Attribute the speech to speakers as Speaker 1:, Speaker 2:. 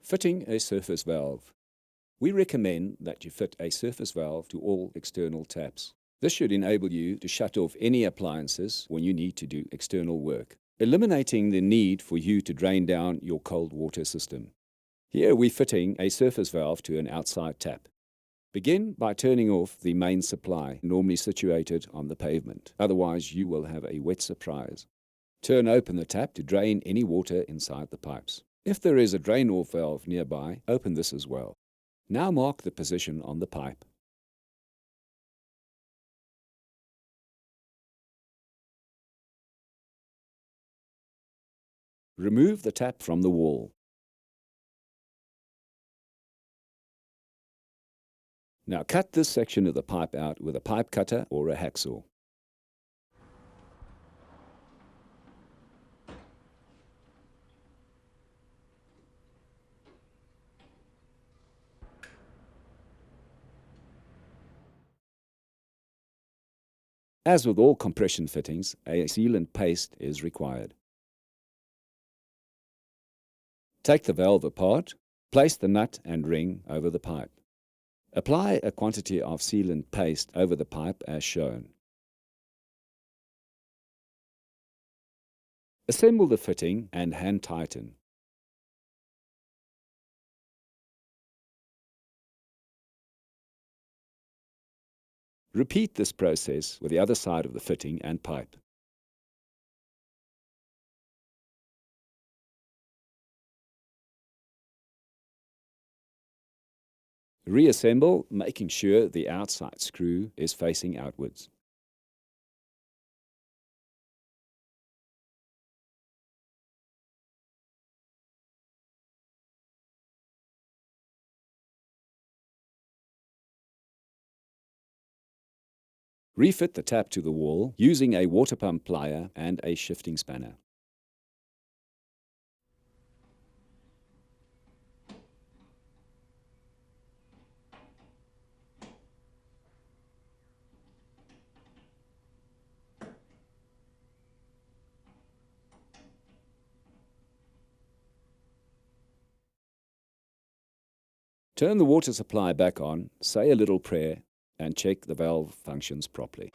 Speaker 1: Fitting a surface valve. We recommend that you fit a surface valve to all external taps. This should enable you to shut off any appliances when you need to do external work, eliminating the need for you to drain down your cold water system. Here we're fitting a surface valve to an outside tap. Begin by turning off the main supply, normally situated on the pavement. Otherwise, you will have a wet surprise. Turn open the tap to drain any water inside the pipes. If there is a drain-off valve nearby, open this as well. Now mark the position on the pipe. Remove the tap from the wall. Now cut this section of the pipe out with a pipe cutter or a hacksaw. As with all compression fittings, a sealant paste is required. Take the valve apart, place the nut and ring over the pipe. Apply a quantity of sealant paste over the pipe as shown. Assemble the fitting and hand tighten. Repeat this process with the other side of the fitting and pipe. Reassemble, making sure the outside screw is facing outwards. Refit the tap to the wall using a water pump plier and a shifting spanner. Turn the water supply back on, say a little prayer, and check the valve functions properly.